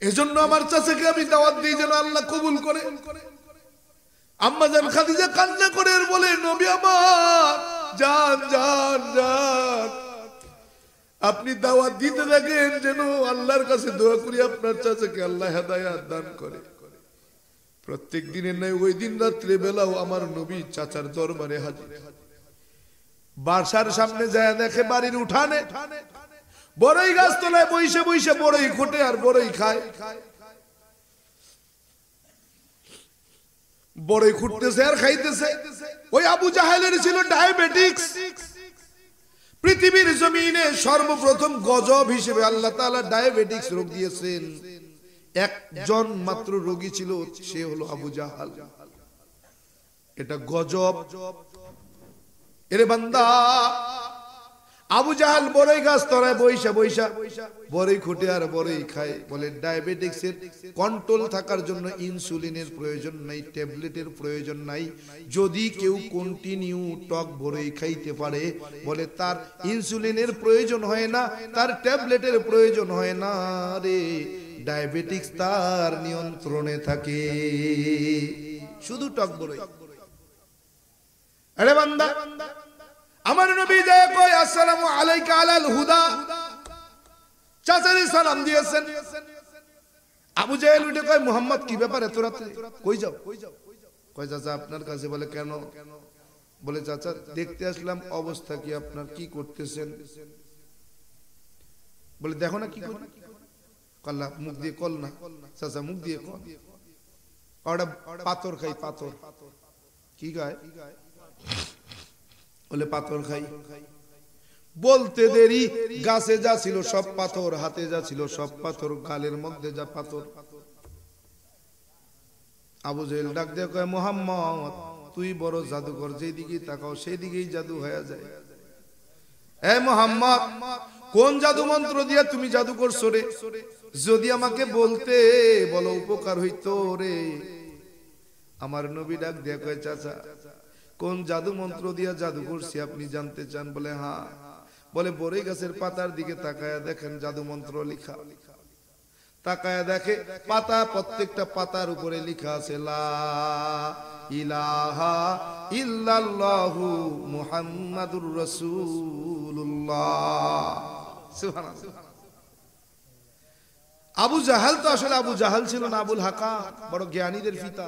এজন্য আমার চাচাকে আমি দাওয়াত দিই, যেন আল্লাহ কবুল করে। আম্মা জান খাদিজা কান্না করে আর বলে, নবী আমার, জান জান জান, আপনি দাওয়াত দিতে থাকেন, যেন আল্লাহর কাছে দোয়া করি আপনার চাচাকে আল্লাহ হেদায়েত দান করে। প্রত্যেক দিনের নাই ওই দিন রাত্রে বেলাও আমার নবী চাচার দরবারে হাজির। বাসার সামনে যায় দেখে বাড়ির উঠানে বড়ই গাছ তলায় বইসে বইসে বড়ই খোটে আর বড়ই খায়। বড়ই খুঁটতেছে আর খাইতেছে। ওই আবু জাহেলের ছিল ডায়াবেটিক্স। পৃথিবীর জমিনে সর্বপ্রথম গজব হিসেবে আল্লাহ তাআলা ডায়াবেটিক্স রোগ দিয়েছেন। একজন মাত্র রোগী ছিল, সে হলো আবু জাহাল। এটা গজব। এরে বান্দা, আবু জাহাল বড়ই গাছ তলায় বইসা বইসা বড়ই খুঁটে আর বড়ই খায়। বলে, ডায়াবেটিক্সের কন্ট্রোল থাকার জন্য ইনসুলিনের প্রয়োজন নাই, ট্যাবলেটের প্রয়োজন নাই। যদি কেউ কন্টিনিউ টক বড়ই খাইতে পারে, বলে তার ইনসুলিনের প্রয়োজন হয় না, তার ট্যাবলেটের প্রয়োজন হয় না রে। ডায়াবেটিক্স তার নিয়ন্ত্রণে থাকে, শুধু টক বড়ই। আরে বান্দা, আমার নবী যায় কই, আসসালামু আলাইকা আলাল হুদা, চাচারে সালাম দিয়েছেন। আবু জাহেল উঠে কয়, মুহাম্মদ কি ব্যাপার এত রাতে কই যাও? কয়, চাচা আপনার কাছে। বলে, কেন? বলে, চাচা দেখতে আসলাম অবস্থা কি আপনার, কি করতেছেন? বলে, দেখো না কি করি। কল্লা মুখ দিয়ে কল না চাচা, মুখ দিয়ে কল। ওটা পাথর খাই, পাথর। কি খায়? বলে, পাথর খাই। বলতে দেরি, গাছে যা ছিল সব পাথর, হাতে যা ছিল সব পাথর, গালের মধ্যে যা পাথর। আবু জাহেল ডাক দিয়ে কয়, মুহাম্মদ তুই বড় জাদুকর, যেদিকে তাকাও সেই দিকেই জাদু হয়ে যায়। এ মুহাম্মদ, কোন জাদু মন্ত্র দিয়ে তুমি জাদু করছো রে? যদি আমাকে বলতে বলো উপকার হইতো রে। আমার নবী ডাক দিয়ে কয়, চাচা কোন জাদু মন্ত্র দিয়া জাদু করছি আপনি জানতে চান? বলে, হ্যাঁ। বলে, বড়ই গাছের পাতার দিকে তাকায়া দেখেন জাদু মন্ত্র লেখা। তাকায়া দেখে পাতা, প্রত্যেকটা পাতার উপরে লেখা আছে লা ইলাহা ইল্লাল্লাহু মুহাম্মাদুর রাসূলুল্লাহ। সুবহানাল্লাহ। আবু জাহাল তো আসলে আবু জাহাল ছিল না, আবুল হাকাম, বড় জ্ঞানীদের পিতা।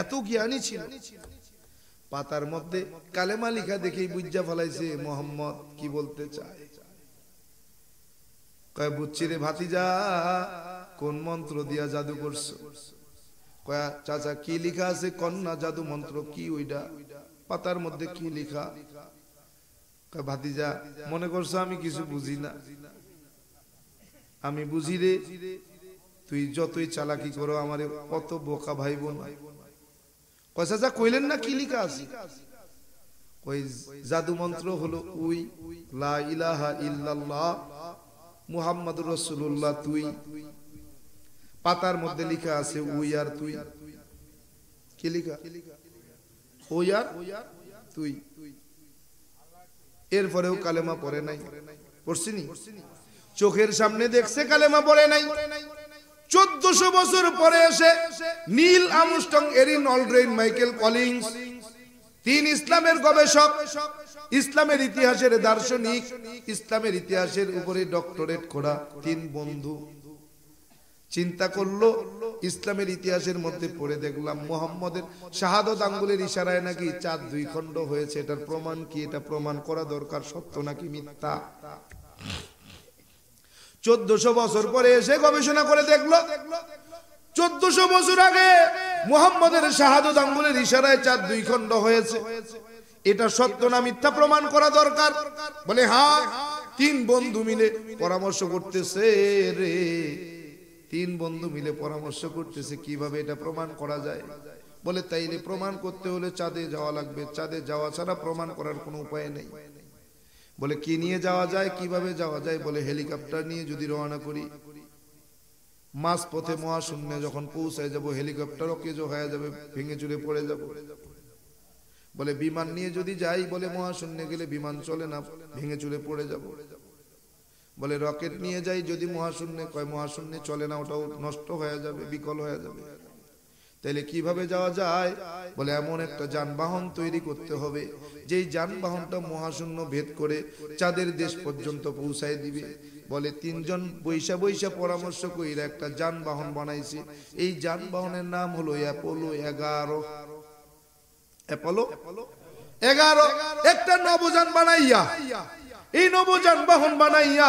এত জ্ঞানী ছিল, পাতার মধ্যে কালেমা লিখা দেখেই বুঝা ফেলাইছে মোহাম্মদ কি বলতে চায়। কয়, বুঝছি রে ভাতিজা, কোন মন্ত্র দিয়া জাদু করছো? কয়, চাচা কি লিখা আছে কন্যা জাদু মন্ত্র কি ওইটা? পাতার মধ্যে কি লিখা? কয়, ভাতিজা মনে করছো আমি কিছু বুঝি না? আমি বুঝি রে, তুই যতই চালাকি করো আমারে কত বোকা ভাইব না। কয়, চাচা কইলেন না কি লিখা আছে? কই, জাদু মন্ত্র হলো উই, লা ইলাহা ইল্লাল্লাহ মুহাম্মাদুর রাসূলুল্লাহ তুই। পাতার মধ্যে লেখা আছে উই আর তুই। কি লেখা? উই আর তুই। এরপরেও কালেমা পড়ে নাই। পড়ছিনি? চোখের সামনে দেখছে, কালেমা পড়ে নাই। 1400 বছর পরে এসে Neil Armstrong, Erin Aldrin, Michael Collins, তিন ইসলামের গবেষক, ইসলামের ইতিহাসের দার্শনিক, ইসলামের ইতিহাসের উপরে ডক্টরেট করা তিন বন্ধু চিন্তা করলো ইসলামের ইতিহাসের মধ্যে পড়ে দেখলাম মুহাম্মদের শাহাদত আঙ্গুলের ইশারায় নাকি চাঁদ দুই খণ্ড হয়েছে। এটার প্রমাণ কি? এটা প্রমাণ করা দরকার, সত্য নাকি মিথ্যা। 1400 বছর পরে এসে গবেষণা করে দেখলো 1400 বছর আগে মুহাম্মদের শাহাদত আঙ্গুলের ইশারায় চাঁদ দুই খণ্ড হয়েছে। এটা সত্য না মিথ্যা প্রমাণ করা দরকার। বলে হ্যাঁ। তিন বন্ধু মিলে পরামর্শ করতেছে রে, তিন বন্ধু মিলে পরামর্শ করতেছে কিভাবে এটা প্রমাণ করা যায়। বলে তাইলে প্রমাণ করতে হলে চাঁদে যাওয়া লাগবে, চাঁদে যাওয়া ছাড়া প্রমাণ করার কোনো উপায় নেই। বলে কি নিয়ে যাওয়া যায়, কিভাবে যাওয়া যায়? বলে হেলিকপ্টার নিয়ে যদি রওনা করি, মাঝ পথে মহাশূন্যে যখন পৌঁছায় যাব হেলিকপ্টারও কেজো হয়ে যাবে, ভেঙে চুরে পড়ে যাব। বলে বিমান নিয়ে যদি যাই, বলে মহাশূন্যে গেলে বিমান চলে না, ভেঙে চুরে পড়ে যাব। বলে রকেট নিয়ে যাই যদি মহাশূন্যে, কয় মহাশূন্যে চলে না, ওটাও নষ্ট হয়ে যাবে, বিকল হয়ে যাবে। তাইলে কিভাবে যাওয়া যায়? বলে এমন একটা যানবাহন তৈরি করতে হবে যেই যানবাহনটা মহাশূন্য ভেদ করে চাঁদের দেশ পর্যন্ত পৌঁছায় দিবে। বলে তিনজন বৈশা বৈশা পরামর্শ কইরা একটা যানবাহন বানাইছে। এই যানবাহনের নাম হলো অ্যাপোলো 11। অ্যাপোলো 11 একটা নবযান বানাইয়া, এই নবযানবাহন বানাইয়া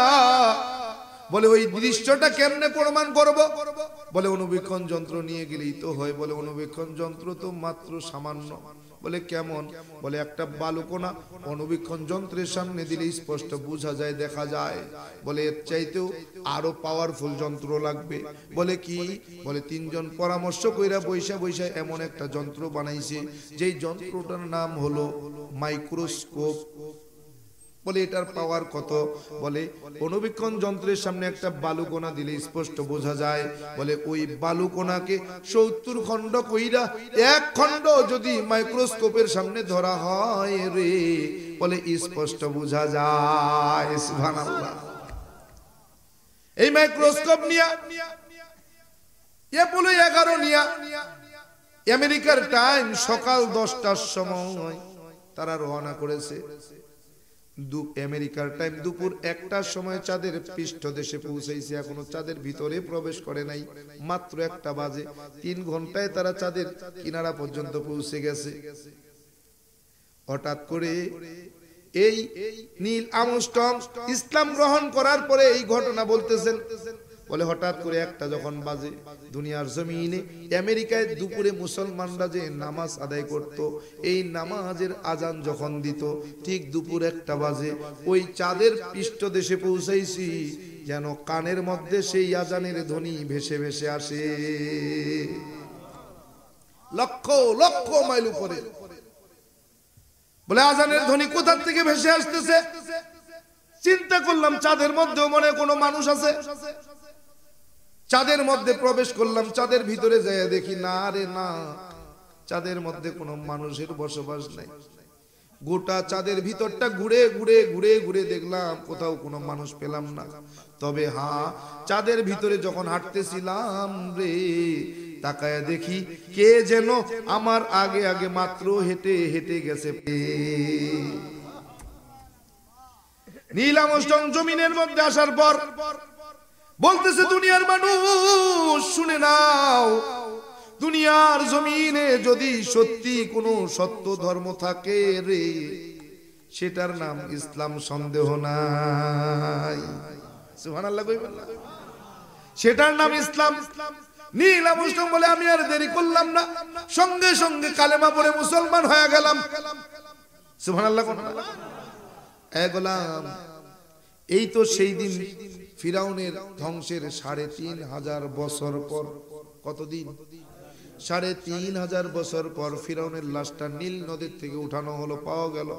বলে ওই দৃশ্যটা কেমনে প্রমাণ করব? বলে অনুবীক্ষণ যন্ত্র নিয়ে গেলেই তো হয়। বলে অনুবীক্ষণ যন্ত্র তো মাত্র সামান্য। বলে কেমন? বলে একটা বালুকণা অনুবীক্ষণ যন্ত্রের সামনে দিলে স্পষ্ট বোঝা যায়, দেখা যায়। বলে এর চাইতেও আরো পাওয়ারফুল যন্ত্র লাগবে। বলে কি? বলে তিনজন পরামর্শ কইরা বৈশা বৈশা এমন একটা যন্ত্র বানাইছে যেই যন্ত্রটার নাম হলো মাইক্রোস্কোপ। বলে এটার পাওয়ার কত? বলে অনুবীক্ষণ যন্ত্রের সামনে একটা বালুকণা দিলে স্পষ্ট বোঝা যায়। বলে ওই বালুকণাকে 70 খণ্ড কইরা এক খণ্ড যদি মাইক্রোস্কোপের সামনে ধরা হয় রে, বলে স্পষ্ট বোঝা যায়। সুবহানাল্লাহ। এই মাইক্রোস্কোপ নিয়া অ্যাপোলো 11 নিয়া আমেরিকার টাইম সকাল 10টার সময় তারা রওনা করেছে। আমেরিকার টাইম দুপুর 1টার সময় চাঁদের পৃষ্ঠদেশে পৌঁছেছে। এখনো চাঁদের ভিতরে প্রবেশ করে নাই, মাত্র 1টা বাজে। 3 ঘন্টায় তারা চাঁদের কিনারা পর্যন্ত পৌঁছে গেছে। হঠাৎ করে এই নীল আর্মস্ট্রং ইসলাম গ্রহণ করার পরে এই ঘটনা বলতেছেন। বলে হঠাৎ করে 1টা যখন বাজে, দুনিয়ার জমিনে আমেরিকায় দুপুরে মুসলমানরা যে নামাজ আদায় করত, এই নামাজের আজান যখন দিত ঠিক দুপুর 1টা বাজে, ওই চাঁদের পৃষ্ঠদেশে পৌঁছাইছি যেন কানের মধ্যে সেই আজানের ধ্বনি ভেসে ভেসে আসে লক্ষ লক্ষ মাইল উপরে। বলে আজানের ধ্বনি কোথা থেকে ভেসে আসতেছে? চিন্তা করলাম চাঁদের মধ্যেও মনে কোনো মানুষ আছে। চাঁদের মধ্যে প্রবেশ করলাম, চাঁদের ভিতরে যায় দেখি না রে না, চাঁদের মধ্যে কোনো মানুষের বসবাস নাই। গোটা চাঁদের ভিতরটা ঘুরে ঘুরে ঘুরে ঘুরে দেখলাম, কোথাও কোনো মানুষ পেলাম না। তবে হ্যাঁ, চাঁদের ভিতরে যখন হাঁটতেছিলাম রে, তাকায় দেখি কে যেন আমার আগে আগে মাত্র হেঁটে হেঁটে গেছে। নীল আর্মস্ট্রং জমিনের মধ্যে আসার পর বলতেছে, দুনিয়ার মানুষ শুনে নাও, দুনিয়ার জমিনে যদি সত্যি কোনো সত্য ধর্ম থাকে রে, সেটার নাম ইসলাম, সন্দেহ নাই। সুবহানাল্লাহ কইবেন না? সেটার নাম ইসলাম। নীল আর্মস্ট্রং বলে আমি আর দেরি করলাম না, সঙ্গে সঙ্গে কালেমা পড়ে মুসলমান হয়ে গেলাম। সুবহানাল্লাহ কোন না? এ গোলাম, এই তো সেই দিন ফিরাউনের ধ্বংসের 3500 বছর পর। কতদিন? 3500 বছর পর ফিরাউনের লাশটা নীল নদীর থেকে উঠানো হলো, পাওয়া গেল।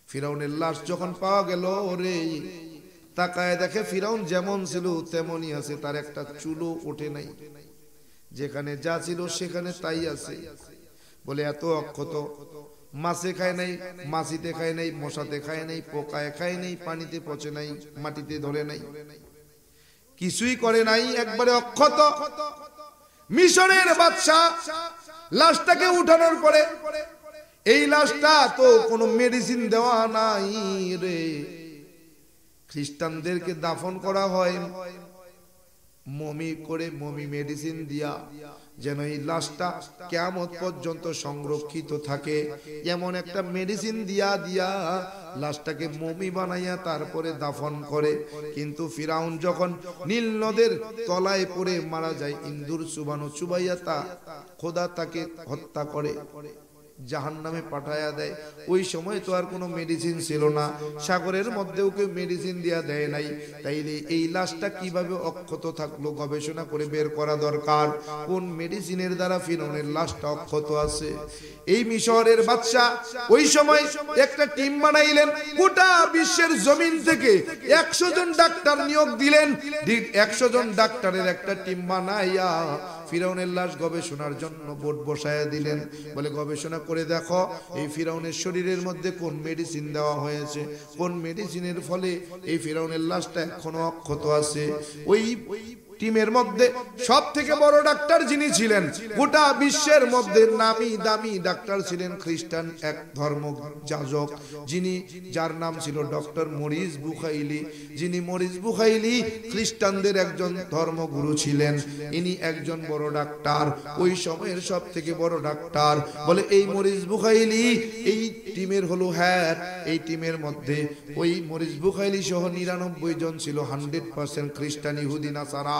ফিরাউনের লাশ যখন পাওয়া গেল রে, তাকায় দেখে ফিরাউন যেমন ছিল তেমনই আছে, তার একটা চুলও ওঠে নাই। যেখানে যা ছিল সেখানে তাই আছে। বলে এত অক্ষত, মাছে খায় নাই, মাছিতে খায় নাই, মশাতে খায় নাই, পোকায় খায় নাই, পানিতে পচে নাই, মাটিতে ধরে নাই, কিছুই করে নাই, একবারে অক্ষত। মিশরের বাদশা লাশটাকে উঠানোর পরে এই লাশটা তো কোনো মেডিসিন দেওয়া নাই রে। খ্রিস্টানদেরকে দাফন করা হয় মমি করে, মমি মেডিসিন দিয়া, যেন এই লাশটা কিয়ামত পর্যন্ত সংরক্ষিত থাকে, এমন একটা মেডিসিন দিয়া দিয়া লাশটাকে মমি বানাইয়া তারপরে দাফন করে। কিন্তু ফিরাউন যখন নীল নদের তলায় পড়ে মারা যায়, ইন্দুর চুবানো চুবাইয়া খোদা তাকে হত্যা করে, জাহান্নামে পাঠায়া দেয়। ওই সময় তো আর কোনো মেডিসিন ছিল না, সাগরের মধ্যেও কেউ মেডিসিন দিয়া দেয় নাই। তাইলে এই লাশটা কিভাবে অক্ষত থাকলো, গবেষণা করে বের করা দরকার কোন মেডিসিনের দ্বারা ফিরআউনের লাশটা অক্ষত আছে। এই মিশরের বাদশা ওই সময় একটা টিম বানাইলেন, গোটা বিশ্বের জমিন থেকে 100 জন ডাক্তার নিয়োগ দিলেন। 100 জন ডাক্তারের একটা টিম বানাইয়া ফিরাউনের লাশ গবেষণার জন্য বোর্ড বসায়া দিলেন। বলে গবেষণা করে দেখো এই ফিরাউনের শরীরের মধ্যে কোন মেডিসিন দেওয়া হয়েছে, কোন মেডিসিনের ফলে এই ফিরাউনের লাশটা এখনো অক্ষত আছে। ওই টিমের মধ্যে সব থেকে বড় ডাক্তার যিনি ছিলেন, গোটা বিশ্বের মধ্যে নামি দামি ডাক্তার ছিলেন খ্রিস্টান এক ধর্ম যাজক, যার নাম ছিল ডক্টর মরিস বুখাইলি। যিনি মরিস বুখাইলি খ্রিস্টানদের একজন ধর্মগুরু ছিলেন। ইনি একজন বড় ডাক্তার, ওই সময়ের সব থেকে বড় ডাক্তার। বলে এই মরিস বুখাইলি এই টিমের হলো হেড। এই টিমের মধ্যে ওই মরিস বুখাইলি সহ 99 জন ছিল 100% খ্রিস্টান, ইহুদি, নাসারা।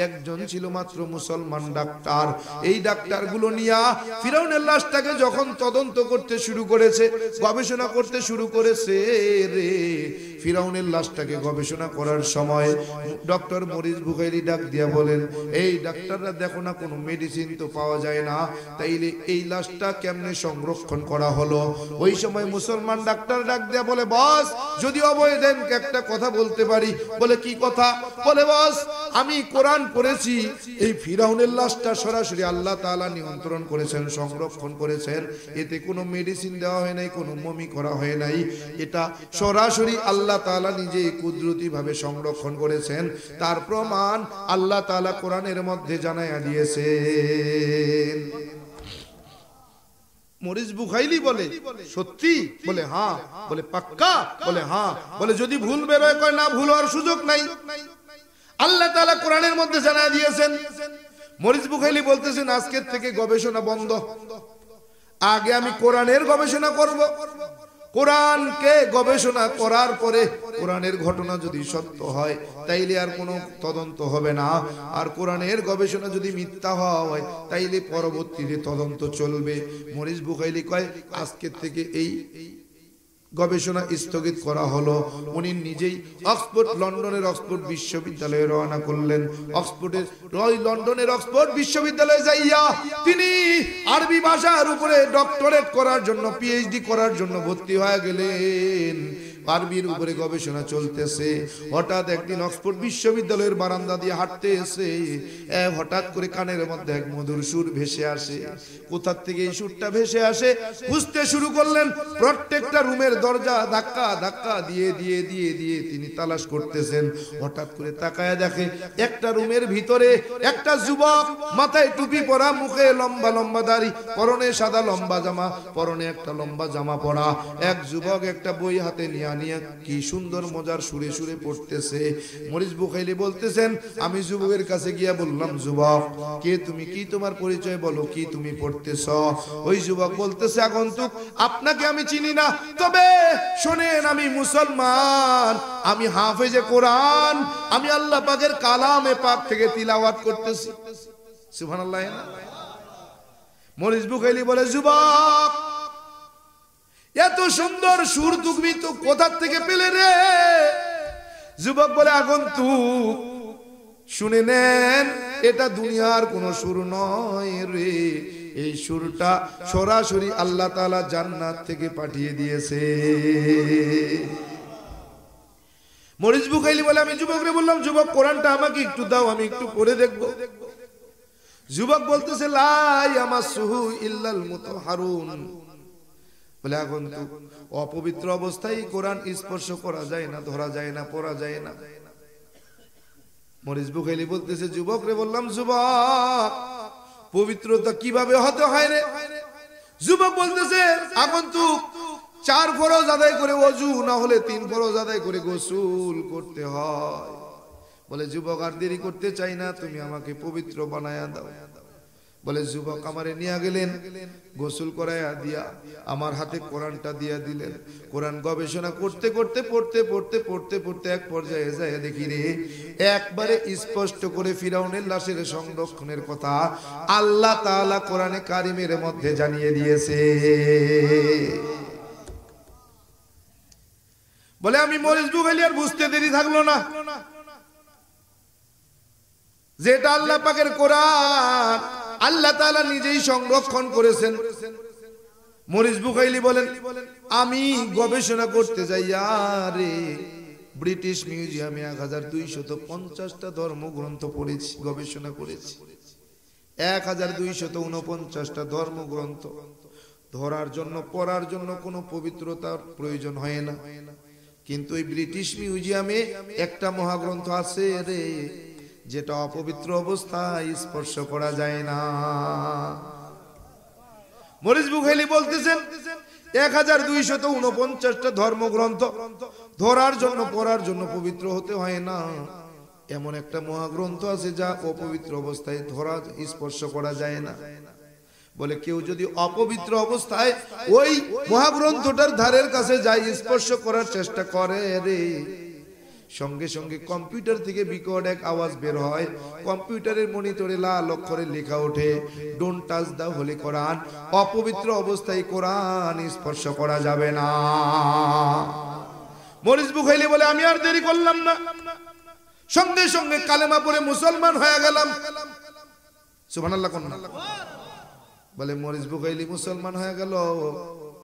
একজন ছিল মাত্র মুসলমান ডাক্তার। এই ডাক্তারগুলো নিয়ে ফিরাউনের লাশটাকে যখন তদন্ত করতে শুরু করেছে, গবেষণা করতে শুরু করেছে রে, ফিরাউনের লাশটাকে গবেষণা করার সময় ডক্টর মরিস বুখাইলি ডাক দিয়া বলেন, এই ডাক্তাররা দেখো না কোনো মেডিসিন তো পাওয়া যায় না, তাইলে এই লাশটা কেমনে সংরক্ষণ করা হলো? ওই সময় মুসলমান ডাক্তার ডাক দিয়া বলে, বস যদি অভয় দেন একটা কথা বলতে পারি। বলে কি কথা? বলে বস আমি কোরআন পড়েছি, এই ফিরাউনের লাশটা সরাসরি আল্লাহ তাআলা নিয়ন্ত্রণ করেছেন, সংরক্ষণ করেছেন। এতে কোনো মেডিসিন দেওয়া হয় নাই, কোনো মমি করা হয় নাই। এটা সরাসরি আল্লাহ তাআলা নিজে কুদরতি ভাবে সংরক্ষণ করেছেন। তার প্রমাণ আল্লাহ তাআলা কোরআনের মধ্যে জানায়া দিয়েছেন। মরিস বুখাইলি বলে সত্যি? বলে হ্যাঁ। বলে পাক্কা? বলে হ্যাঁ। বলে যদি ভুল বের হয়, কয় না ভুল হওয়ার সুযোগ নাই, আল্লাহ তাআলা কোরআনের মধ্যে জানায়া দিয়েছেন। মরিস বুখাইলি বলতেছেন আজকের থেকে গবেষণা বন্ধ, আগে আমি কোরআনের গবেষণা করব। কোরআনকে গবেষণা করার পরে কোরআনের ঘটনা যদি সত্য হয় তাইলে আর কোনো তদন্ত হবে না, আর কোরআনের গবেষণা যদি মিথ্যা হয় তাইলে পরবর্তীতে তদন্ত চলবে। মরিস বুখাইলি কয় আজকের থেকে এই গবেষণা স্থগিত করা হলো। উনি নিজেই অক্সফোর্ড, লন্ডনের অক্সফোর্ড বিশ্ববিদ্যালয়ে রওনা করলেন। লন্ডনের অক্সফোর্ড বিশ্ববিদ্যালয়ে যাইয়া তিনি আরবি ভাষার উপরে ডক্টরেট করার জন্য, পিএইচডি করার জন্য ভর্তি হয়ে গেলেন। আরবির উপরে গবেষণা চলতেছে। হঠাৎ একদিন অক্সফোর্ড বিশ্ববিদ্যালয়ের বারান্দা দিয়ে হাঁটতে এসে হঠাৎ করে কানের মধ্যে এক মধুর সুর ভেসে আসে। কোথা থেকে এই সুরটা ভেসে আসে খুঁজতে শুরু করলেন। প্রত্যেকটা রুমের দরজা ধাক্কা ধাক্কা দিয়ে দিয়ে দিয়ে দিয়ে তিনি তালাশ করতেছেন। হঠাৎ করে তাকায় দেখে একটা রুমের ভিতরে একটা যুবক, মাথায় টুপি পরা, মুখে লম্বা লম্বা দাড়ি, পরনে সাদা লম্বা জামা, পরনে একটা লম্বা জামা পরা এক যুবক একটা বই হাতে নিয়ে কি সুন্দর মজার সুরে সুরে পড়তেছে। মরিস বুখাইলি বলতেছেন আমি যুবকের কাছে গিয়া বললাম, যুবক কে তুমি, কি তোমার পরিচয় বলো, কি তুমি পড়তেছ? ওই যুবক বলতেছে, আগন্তুক আপনাকে আমি চিনি না, তবে শোনেন আমি মুসলমান, আমি হাফেজে কোরআন, আমি আল্লাহ পাকের কালামে পাক থেকে তিলাওয়াত করতেছি। সুবহানাল্লাহ। মরিস বুখাইলি বলে, যুবক এত সুন্দর সুর তুমি তো কোথা থেকে পেলে রে? যুবক বলে, আগন্তুক শুনে নেন, এটা দুনিয়ার কোন সুর নয় রে, এই সুরটা সরাসরি আল্লাহ তাআলা জান্নাত থেকে পাঠিয়ে দিয়েছে। মরিস বুখাইলি বলে, আমি যুবকরে বললাম, যুবক কোরআনটা আমাকে একটু দাও, আমি একটু পড়ে দেখব। যুবক বলতেছে, লা ইয়ামাসসুহু ইল্লাল মুতাহহারুন। বলে, আগন্তুক অপবিত্র অবস্থায় কোরআন স্পর্শ করা যায় না, ধরা যায় না, পড়া যায় না। মরিস বুখাইলি বলতেছে, যুবক রে বললাম, যুবক পবিত্রতা কিভাবে হতে হয় রে? যুবক বলতেছে আগন্তুক 4 ফরজ আদায় করে ওযু, না হলে 3 ফরজ আদায় করে গোসল করতে হয়। বলে যুবক আর দেরি করতে চাই না, তুমি আমাকে পবিত্র বানায়া দাও। বলে যুবক আমারে নিয়ে গেলেন, গোসল করায়া দিয়া আমার হাতে কোরআনটা দিয়া দিলেন। কোরআন গবেষণা করতে করতে পড়তে পড়তে পড়তে পড়তে এক পর্যায়ে যায় দেখি রে, একবারে স্পষ্ট করে ফিরাউনের লাশের সংরক্ষণের কথা আল্লাহ তাআলা কোরআনে কারিমের মধ্যে জানিয়ে দিয়েছে। বলে আমি মরিচ বুখাইলি আর বুঝতে দেরি থাকলো না, যেটা আল্লাহ পাকের কোরআন আল্লাহ তাআলা নিজেই সংরক্ষণ করেছেন। মরিচ বুখাইলি বলেন আমি গবেষণা করতে যাই, আরে ব্রিটিশ মিউজিয়ামে 1250টা ধর্মগ্রন্থ পড়েছি, গবেষণা করেছি। 1249টা ধর্মগ্রন্থ ধরার জন্য পড়ার জন্য কোনো পবিত্রতার প্রয়োজন হয় না, কিন্তু এই ব্রিটিশ মিউজিয়ামে একটা মহাগ্রন্থ আছে রে, যেটা অপবিত্র অবস্থায় স্পর্শ করা যায় না। মরিচ বুখাইলি বলতেছেন 1249টা ধর্মগ্রন্থ ধরার জন্য পড়ার জন্য পবিত্র হতে হয় না, এমন একটা মহাগ্রন্থ আছে যা অপবিত্র অবস্থায় ধরা স্পর্শ করা যায় না। বলে কেউ যদি অপবিত্র অবস্থায় ওই মহাগ্রন্থটার ধারের কাছে যায়, স্পর্শ করার চেষ্টা করে রে, সঙ্গে সঙ্গে কম্পিউটার থেকে বিকট এক আওয়াজ বের হয়, কম্পিউটারের মনিটরে লাল অক্ষরে লেখা ওঠে ডোন্ট টাচ দা হোলি কোরআন, অপবিত্র অবস্থায় কোরআন স্পর্শ করা যাবে না। মরিচ বুখাইলি বলে আমি আর দেরি করলাম না, সঙ্গে সঙ্গে কালেমা পড়ে মুসলমান হয়ে গেলাম। সুবহানাল্লাহ কোন না? বলে মরিচ বুখাইলি মুসলমান হয়ে গেল,